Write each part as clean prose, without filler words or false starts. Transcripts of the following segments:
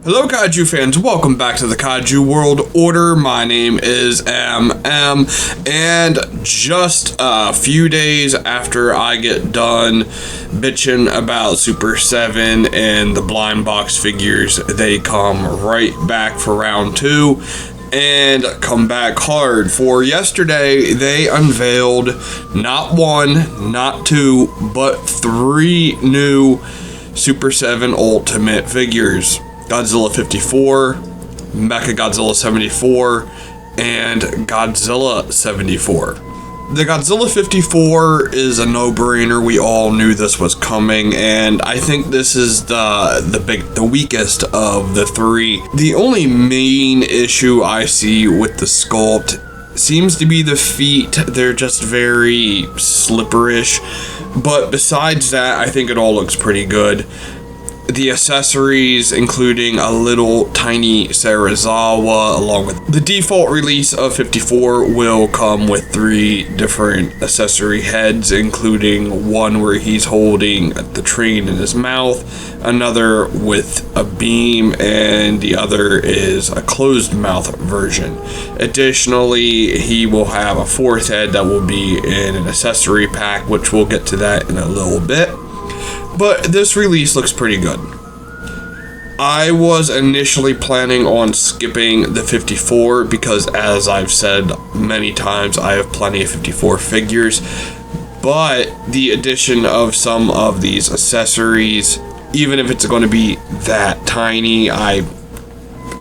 Hello Kaiju fans, welcome back to the Kaiju World Order. My name is MM, and just a few days after I get done bitching about Super 7 and the blind box figures, they come right back for round 2 and come back hard. For yesterday, they unveiled not 1, not 2, but 3 new Super 7 Ultimate figures. Godzilla 54, MechaGodzilla 74, and Godzilla 74. The Godzilla 54 is a no-brainer. We all knew this was coming, and I think this is the weakest of the 3. The only main issue I see with the sculpt seems to be the feet. They're just very slipperish, but besides that, I think it all looks pretty good. The accessories, including a little tiny Sarazawa, along with the default release of 54, will come with 3 different accessory heads, including one where he's holding the train in his mouth, another with a beam, and the other is a closed mouth version. Additionally, he will have a 4th head that will be in an accessory pack, which we'll get to that in a little bit. But this release looks pretty good. I was initially planning on skipping the 54 because, as I've said many times, I have plenty of 54 figures. But the addition of some of these accessories, even if it's going to be that tiny, I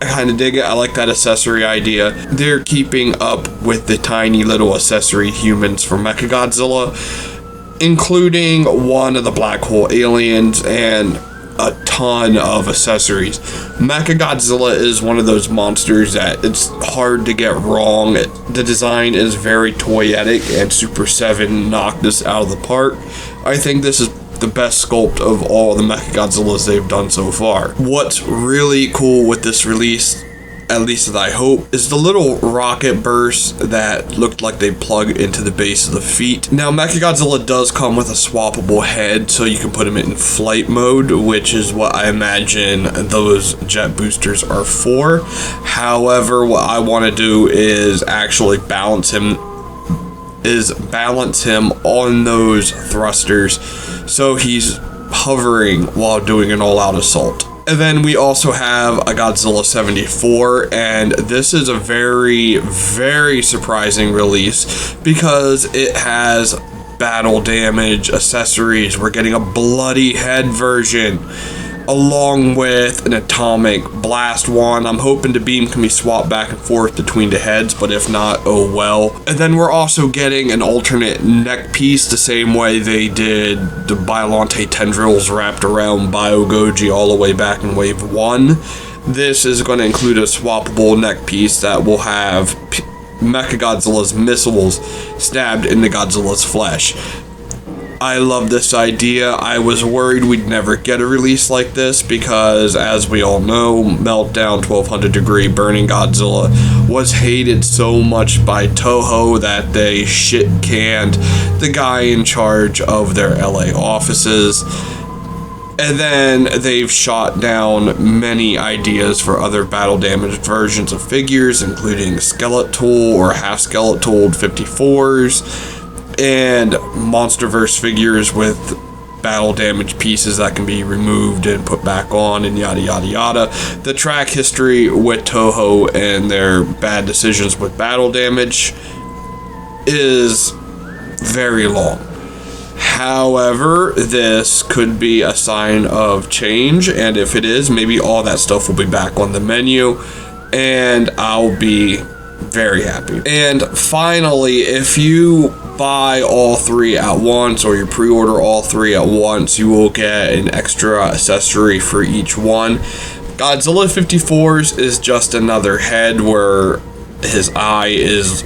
kind of dig it. I like that accessory idea. They're keeping up with the tiny little accessory humans from MechaGodzilla, including one of the black hole aliens and a ton of accessories. MechaGodzilla is one of those monsters that it's hard to get wrong. The design is very toyetic, and Super 7 knocked this out of the park. I think this is the best sculpt of all the MechaGodzillas they've done so far. What's really cool with this release, at least that I hope, is the little rocket burst that looked like they plug into the base of the feet. Now, MechaGodzilla does come with a swappable head, so you can put him in flight mode, which is what I imagine those jet boosters are for. However, what I want to do is actually balance him on those thrusters, so he's hovering while doing an all-out assault. And then we also have a Godzilla 74, and this is a very, very surprising release because it has battle damage accessories. We're getting a bloody head version along with an atomic blast one. I'm hoping the beam can be swapped back and forth between the heads, but if not, oh well. And then we're also getting an alternate neck piece, the same way they did the Biollante tendrils wrapped around BioGoji all the way back in Wave 1. This is going to include a swappable neck piece that will have MechaGodzilla's missiles stabbed into Godzilla's flesh. I love this idea. I was worried we'd never get a release like this because, as we all know, Meltdown 1200 Degree Burning Godzilla was hated so much by Toho that they shit-canned the guy in charge of their LA offices. And then they've shot down many ideas for other battle damaged versions of figures, including skeletal or half skeletal 54s. And Monsterverse figures with battle damage pieces that can be removed and put back on, and yada yada yada. The track history with Toho and their bad decisions with battle damage is very long. However, this could be a sign of change, and if it is, maybe all that stuff will be back on the menu, and I'll be very happy. And finally, if you buy all 3 at once, or you pre-order all 3 at once, you will get an extra accessory for each one. Godzilla 54's is just another head where his eyes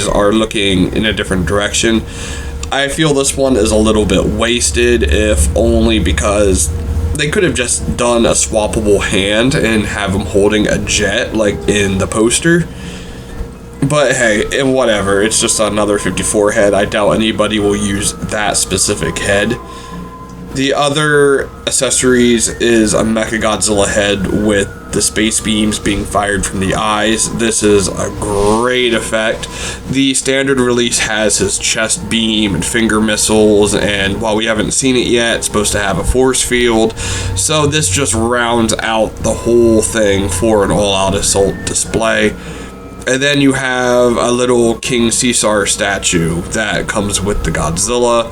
are looking in a different direction. I feel this one is a little bit wasted, if only because they could have just done a swappable hand and have him holding a jet like in the poster. But hey, whatever, it's just another 54 head. I doubt anybody will use that specific head. The other accessories is a MechaGodzilla head with the space beams being fired from the eyes. This is a great effect. The standard release has his chest beam and finger missiles, and while we haven't seen it yet, it's supposed to have a force field. So this just rounds out the whole thing for an all-out assault display. And then you have a little King Caesar statue that comes with the Godzilla.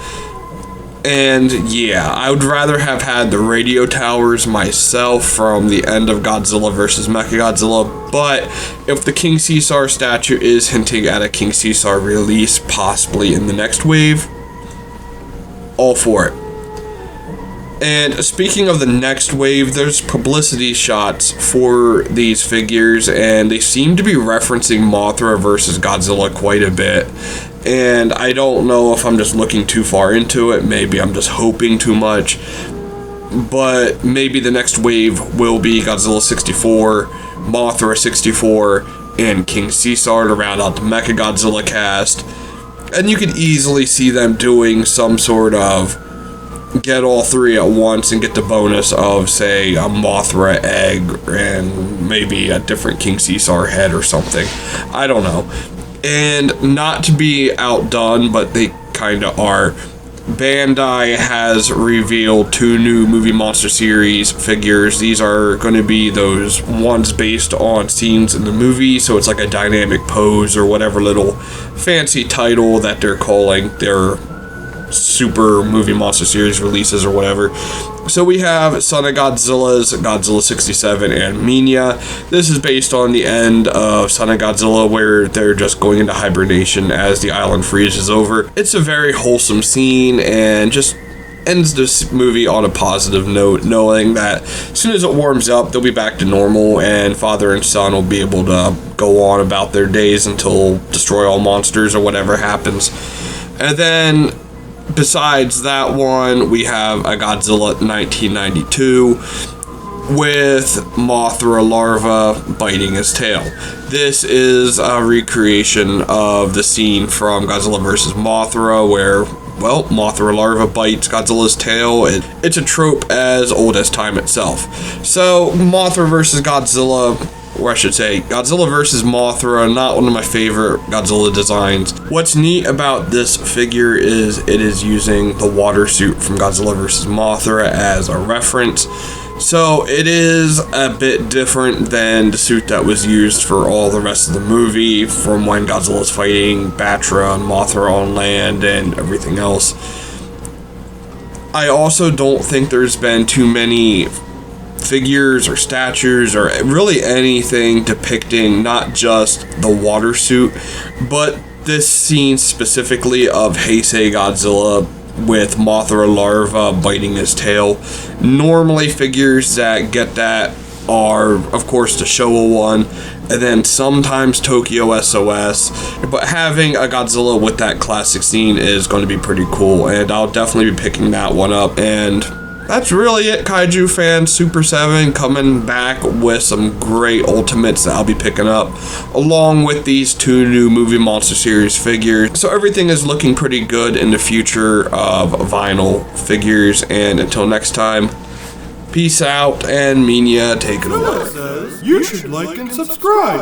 And yeah, I would rather have had the radio towers myself from the end of Godzilla vs. MechaGodzilla, but if the King Caesar statue is hinting at a King Caesar release possibly in the next wave, all for it. And speaking of the next wave, there's publicity shots for these figures, and they seem to be referencing Mothra vs. Godzilla quite a bit. And I don't know if I'm just looking too far into it, maybe I'm just hoping too much, but maybe the next wave will be Godzilla 64, Mothra 64, and King Caesar to round out the MechaGodzilla cast. And you could easily see them doing some sort of get all three at once and get the bonus of, say, a Mothra egg and maybe a different King Caesar head or something. I don't know. And not to be outdone, but they kind of are, Bandai has revealed 2 new Movie Monster Series figures. These are going to be those ones based on scenes in the movie, so it's like a dynamic pose or whatever little fancy title that they're calling their super Movie Monster Series releases or whatever. So we have Son of Godzilla's Godzilla 67 and Minya. This is based on the end of Son of Godzilla, where they're just going into hibernation as the island freezes over. It's a very wholesome scene and just ends this movie on a positive note, knowing that as soon as it warms up, they'll be back to normal and father and son will be able to go on about their days until destroy all monsters or whatever happens. And then besides that one, we have a Godzilla 1992 with Mothra larva biting his tail. This is a recreation of the scene from Godzilla vs. Mothra where, well, Mothra larva bites Godzilla's tail. It's a trope as old as time itself. So, Mothra vs. Godzilla, or I should say, Godzilla vs. Mothra, not one of my favorite Godzilla designs. What's neat about this figure is it is using the water suit from Godzilla vs. Mothra as a reference. So it is a bit different than the suit that was used for all the rest of the movie, from when Godzilla's fighting Batra and Mothra on land and everything else. I also don't think there's been too many figures or statues or really anything depicting not just the water suit, but this scene specifically of Heisei Godzilla with Mothra larva biting his tail. Normally figures that get that are, of course, the Showa one, and then sometimes Tokyo SOS, but having a Godzilla with that classic scene is going to be pretty cool, and I'll definitely be picking that one up. And that's really it, Kaiju fans. Super 7 coming back with some great ultimates that I'll be picking up, along with these 2 new Movie Monster Series figures. So everything is looking pretty good in the future of vinyl figures, and until next time, peace out, and Minya, take it away. You should like and subscribe.